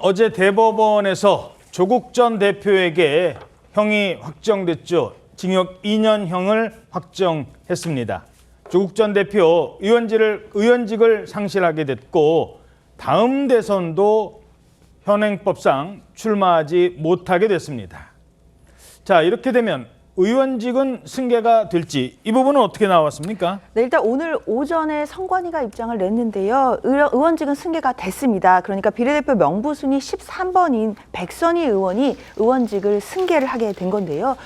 어제 대법원에서 조국 전 대표에게 형이 확정됐죠. 징역 2년형을 확정했습니다. 조국 전 대표 의원직을 상실하게 됐고 다음 대선도 현행법상 출마하지 못하게 됐습니다. 자, 이렇게 되면 의원직은 승계가 될지 이 부분은 어떻게 나왔습니까? 네, 일단 오늘 오전에 선관위가 입장을 냈는데요. 의원직은 승계가 됐습니다. 그러니까 비례대표 명부순위 13번인 백선희 의원이 의원직을 승계를 하게 된 건데요.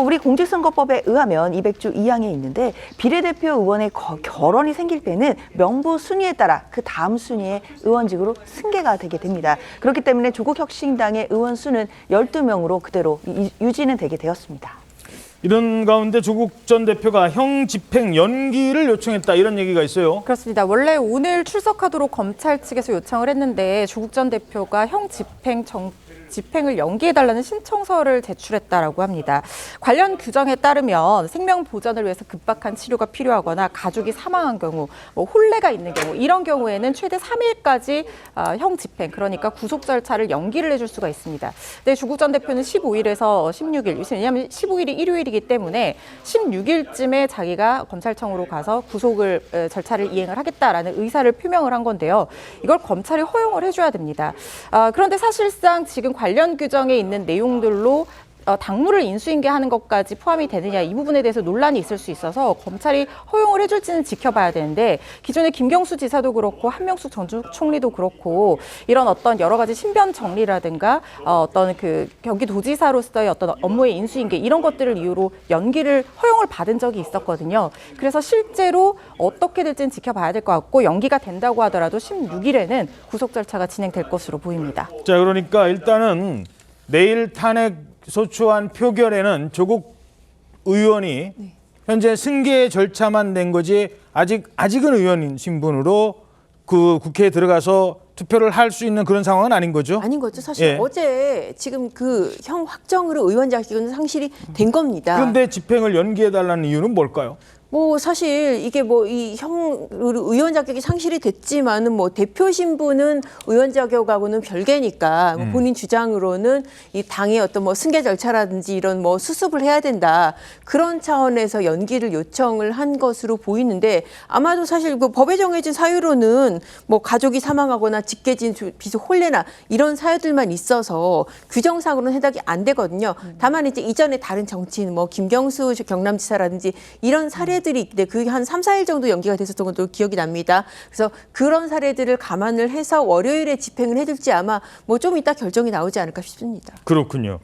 우리 공직선거법에 의하면 200조 2항에 있는데 비례대표 의원의 결원이 생길 때는 명부순위에 따라 그 다음 순위의 의원직으로 승계가 되게 됩니다. 그렇기 때문에 조국혁신당의 의원 수는 12명으로 그대로 유지는 되게 되었습니다. 이런 가운데 조국 전 대표가 형 집행 연기를 요청했다 이런 얘기가 있어요. 그렇습니다. 원래 오늘 출석하도록 검찰 측에서 요청을 했는데 조국 전 대표가 형 집행을 연기해달라는 신청서를 제출했다라고 합니다. 관련 규정에 따르면 생명 보전을 위해서 급박한 치료가 필요하거나 가족이 사망한 경우, 혼례가 있는 경우 이런 경우에는 최대 3일까지 형 집행, 그러니까 구속 절차를 연기를 해줄 수가 있습니다. 근데 조국 전 대표는 15일에서 16일, 왜냐하면 15일이 일요일이기 때문에 16일쯤에 자기가 검찰청으로 가서 구속을 절차를 이행을 하겠다라는 의사를 표명을 한 건데요. 이걸 검찰이 허용을 해줘야 됩니다. 그런데 사실상 지금 관련 규정에 있는 내용들로 당무를 인수인계하는 것까지 포함이 되느냐 이 부분에 대해서 논란이 있을 수 있어서 검찰이 허용을 해줄지는 지켜봐야 되는데 기존에 김경수 지사도 그렇고 한명숙 전 총리도 그렇고 이런 어떤 여러 가지 신변 정리라든가 어떤 그 경기도지사로서의 어떤 업무의 인수인계 이런 것들을 이유로 연기를 허용을 받은 적이 있었거든요. 그래서 실제로 어떻게 될지는 지켜봐야 될 것 같고 연기가 된다고 하더라도 16일에는 구속 절차가 진행될 것으로 보입니다. 자, 그러니까 일단은 내일 탄핵 소추안 표결에는 조국 의원이 현재 승계 절차만 낸 거지 아직은 의원인 신분으로 그 국회에 들어가서 투표를 할 수 있는 그런 상황은 아닌 거죠? 아닌 거죠. 사실 예. 어제 지금 그 형 확정으로 의원 자격은 상실이 된 겁니다. 그런데 집행을 연기해달라는 이유는 뭘까요? 뭐 사실 이게 뭐 이 의원 자격이 상실이 됐지만은 뭐 대표 신분은 의원 자격하고는 별개니까 본인 주장으로는 이 당의 어떤 뭐 승계 절차라든지 이런 뭐 수습을 해야 된다 그런 차원에서 연기를 요청을 한 것으로 보이는데 아마도 사실 그 법에 정해진 사유로는 뭐 가족이 사망하거나 직계진 비속 혼례나 이런 사유들만 있어서 규정상으로는 해당이 안 되거든요. 다만 이제 이전에 다른 정치인 뭐 김경수 경남지사라든지 이런 사례 들이 있는데 그게 한 3, 4일 정도 연기가 됐었던 것도 기억이 납니다. 그래서 그런 사례들을 감안을 해서 월요일에 집행을 해줄지 아마 뭐 좀 이따 결정이 나오지 않을까 싶습니다. 그렇군요.